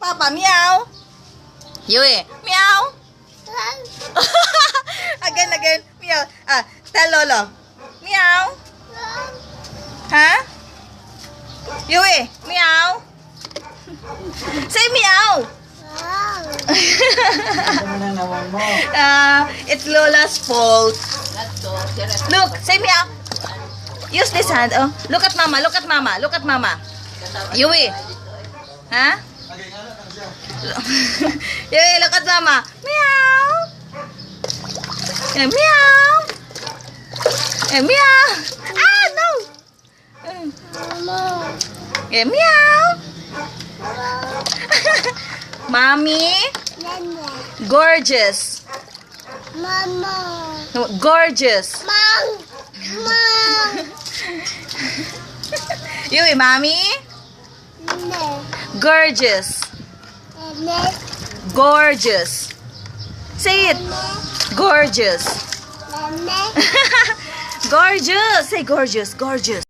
Papa. Meow. Yui. Meow. Again. Meow. Tell Lolo. Meow. Huh? Yui. Meow. Say meow. It's Lola's fault. Look, say meow. Use this hand. Oh, look at mama. Look at mama. Look at mama. Yui. Huh? Yui, look at mama. Meow. Yeah, meow. Yeah, meow. Ah, no. Yeah, meow. Mommy. Gorgeous. Gorgeous. Yui, mommy. Gorgeous. Gorgeous. Say it. Gorgeous. Gorgeous. Say gorgeous. Gorgeous.